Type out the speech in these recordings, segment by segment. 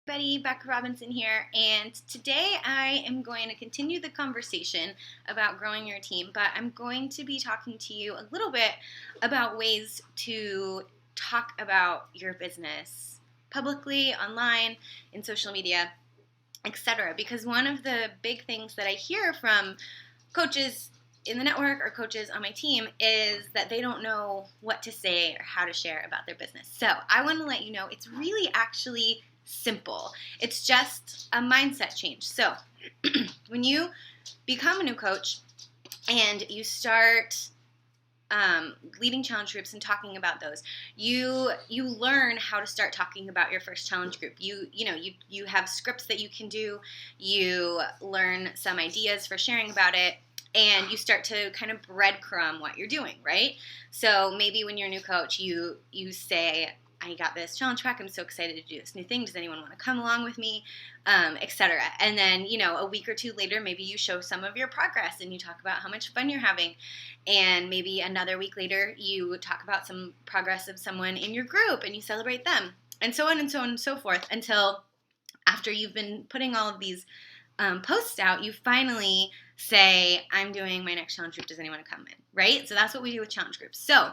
Betty, Becka Robinson here, and today I am going to continue the conversation about growing your team, but I'm going to be talking to you a little bit about ways to talk about your business publicly, online, in social media, etc. Because one of the big things that I hear from coaches in the network or coaches on my team is that they don't know what to say or how to share about their business. So I want to let you know it's really actually simple. It's just a mindset change. So when you become a new coach and you start leading challenge groups and talking about those, you learn how to start talking about your first challenge group. You have scripts that you can do. You learn some ideas for sharing about it. And you start to kind of breadcrumb what you're doing, right? So maybe when you're a new coach, you say, I got this challenge pack. I'm so excited to do this new thing. Does anyone want to come along with me? Etc. And then, a week or two later, maybe you show some of your progress and you talk about how much fun you're having. And maybe another week later, you talk about some progress of someone in your group and you celebrate them. And so on and so on and so forth until after you've been putting all of these posts out, you finally say, I'm doing my next challenge group. Does anyone come in? Right? So that's what we do with challenge groups. So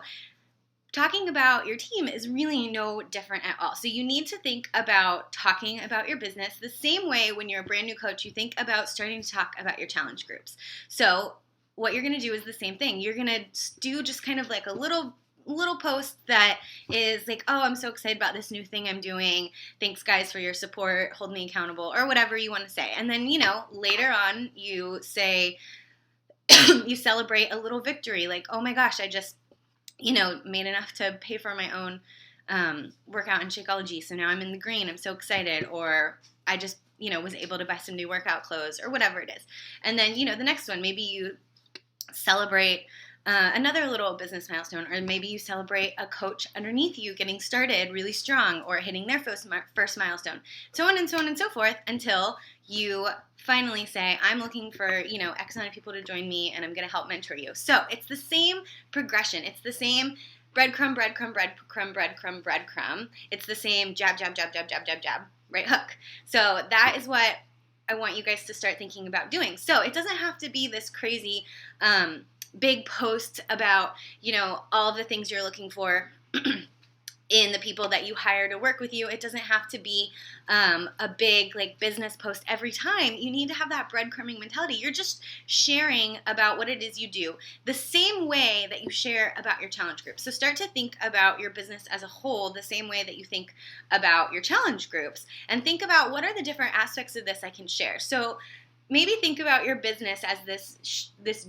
talking about your team is really no different at all. So you need to think about talking about your business the same way when you're a brand new coach, you think about starting to talk about your challenge groups. So what you're going to do is the same thing. You're going to do just kind of like a little post that is like, oh, I'm so excited about this new thing I'm doing. Thanks, guys, for your support. Hold me accountable, or whatever you want to say. And then, later on you say, you celebrate a little victory. Like, oh my gosh, I just made enough to pay for my own workout in Shakeology. So now I'm in the green. I'm so excited. Or I just, was able to buy some new workout clothes or whatever it is. And then, the next one, maybe you celebrate another little business milestone, or maybe you celebrate a coach underneath you getting started really strong or hitting their first milestone, so on and so on and so forth, until you finally say, I'm looking for, X amount of people to join me and I'm going to help mentor you. So it's the same progression. It's the same breadcrumb, breadcrumb, breadcrumb, breadcrumb, breadcrumb. It's the same jab, jab, jab, jab, jab, jab, jab, right hook. So that is what I want you guys to start thinking about doing. So it doesn't have to be this crazy big post about, all of the things you're looking for in the people that you hire to work with you. It doesn't have to be a big business post every time. You need to have that breadcrumbing mentality. You're just sharing about what it is you do the same way that you share about your challenge group. So start to think about your business as a whole the same way that you think about your challenge groups, and think about what are the different aspects of this I can share. So maybe think about your business as this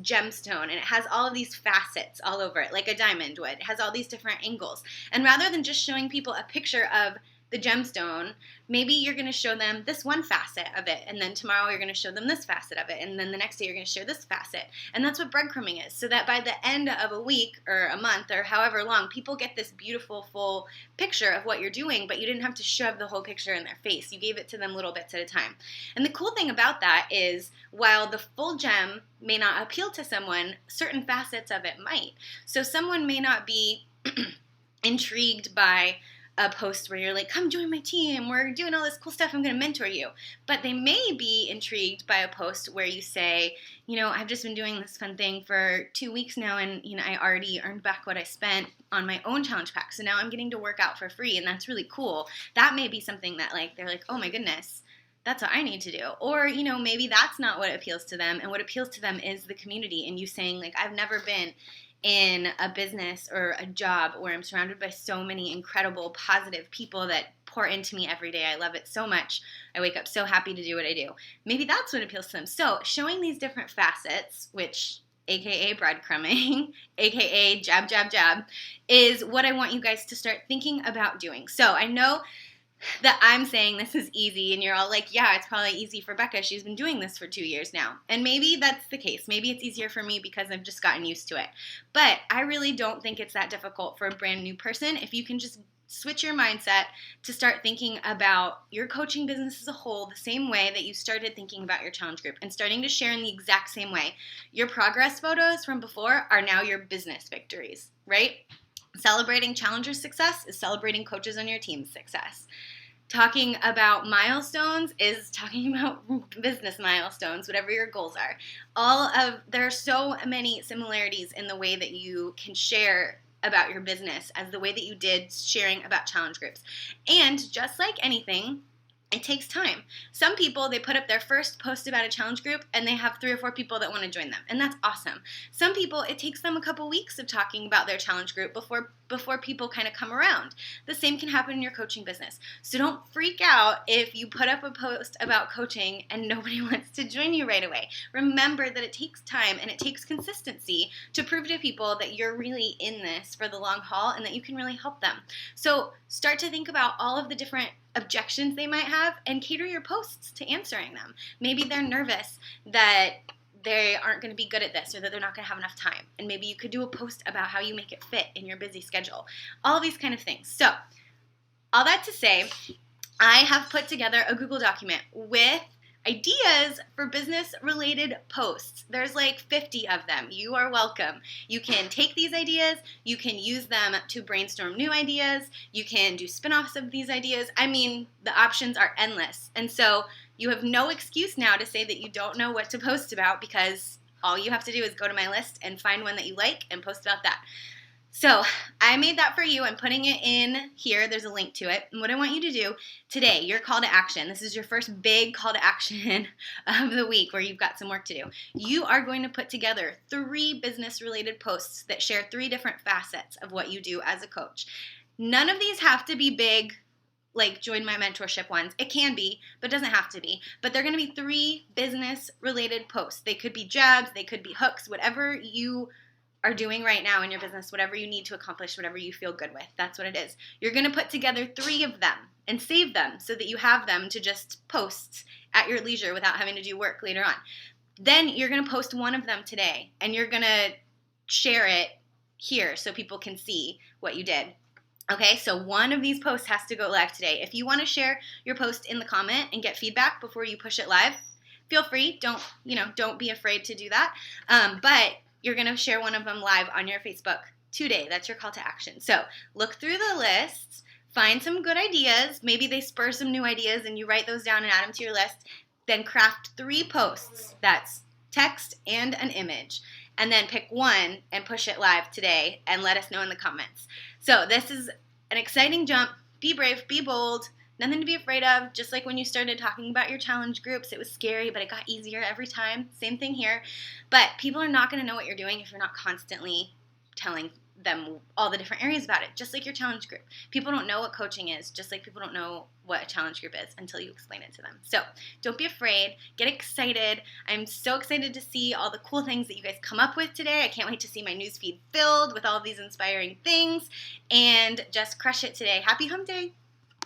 gemstone, and it has all of these facets all over it, like a diamond would. It has all these different angles. And rather than just showing people a picture of the gemstone, maybe you're going to show them this one facet of it, and then tomorrow you're going to show them this facet of it, and then the next day you're going to share this facet. And that's what breadcrumbing is, so that by the end of a week or a month or however long, people get this beautiful full picture of what you're doing, but you didn't have to shove the whole picture in their face. You gave it to them little bits at a time. And the cool thing about that is, while the full gem may not appeal to someone, certain facets of it might. So someone may not be intrigued by a post where you're like, come join my team, we're doing all this cool stuff, I'm going to mentor you. But they may be intrigued by a post where you say, I've just been doing this fun thing for 2 weeks now, and I already earned back what I spent on my own challenge pack, so now I'm getting to work out for free, and that's really cool. That may be something that they're like, oh my goodness, that's what I need to do. Or, maybe that's not what appeals to them, and what appeals to them is the community, and you saying I've never been in a business or a job where I'm surrounded by so many incredible, positive people that pour into me every day. I love it so much. I wake up so happy to do what I do. Maybe that's what appeals to them. So showing these different facets, which AKA breadcrumbing, AKA jab, jab, jab, is what I want you guys to start thinking about doing. So I know that I'm saying this is easy, and you're all like, yeah, it's probably easy for Becka. She's been doing this for 2 years now. And maybe that's the case. Maybe it's easier for me because I've just gotten used to it. But I really don't think it's that difficult for a brand new person if you can just switch your mindset to start thinking about your coaching business as a whole the same way that you started thinking about your challenge group, and starting to share in the exact same way. Your progress photos from before are now your business victories, right? Celebrating challengers' success is celebrating coaches on your team's success. Talking about milestones is talking about business milestones, whatever your goals are. There are so many similarities in the way that you can share about your business as the way that you did sharing about challenge groups. And just like anything, it takes time. Some people, they put up their first post about a challenge group and they have 3 or 4 people that want to join them. And that's awesome. Some people, it takes them a couple weeks of talking about their challenge group before people kind of come around. The same can happen in your coaching business. So don't freak out if you put up a post about coaching and nobody wants to join you right away. Remember that it takes time and it takes consistency to prove to people that you're really in this for the long haul and that you can really help them. So start to think about all of the different objections they might have and cater your posts to answering them. Maybe they're nervous that they aren't going to be good at this or that they're not going to have enough time. And maybe you could do a post about how you make it fit in your busy schedule. All of these kind of things. So, all that to say, I have put together a Google document with ideas for business-related posts. There's like 50 of them. You are welcome. You can take these ideas, you can use them to brainstorm new ideas, you can do spin-offs of these ideas. I mean, the options are endless. And so you have no excuse now to say that you don't know what to post about, because all you have to do is go to my list and find one that you like and post about that. So I made that for you. I'm putting it in here. There's a link to it. And what I want you to do today, your call to action, this is your first big call to action of the week where you've got some work to do. You are going to put together 3 business-related posts that share 3 different facets of what you do as a coach. None of these have to be big, like join my mentorship ones. It can be, but it doesn't have to be. But they're going to be 3 business-related posts. They could be jabs, they could be hooks, whatever you are doing right now in your business, whatever you need to accomplish, whatever you feel good with. That's what it is. You're going to put together 3 of them and save them so that you have them to just post at your leisure without having to do work later on. Then you're going to post one of them today and you're going to share it here so people can see what you did. Okay, so one of these posts has to go live today. If you want to share your post in the comment and get feedback before you push it live, feel free. Don't be afraid to do that. But you're going to share one of them live on your Facebook today. That's your call to action. So look through the list, find some good ideas. Maybe they spur some new ideas and you write those down and add them to your list. Then craft 3 posts. That's text and an image. And then pick one and push it live today and let us know in the comments. So this is an exciting jump. Be brave, be bold. Nothing to be afraid of. Just like when you started talking about your challenge groups, it was scary, but it got easier every time. Same thing here. But people are not going to know what you're doing if you're not constantly telling them all the different areas about it, just like your challenge group. People don't know what coaching is, just like people don't know what a challenge group is until you explain it to them. So don't be afraid. Get excited. I'm so excited to see all the cool things that you guys come up with today. I can't wait to see my newsfeed filled with all of these inspiring things. And just crush it today. Happy Hump Day.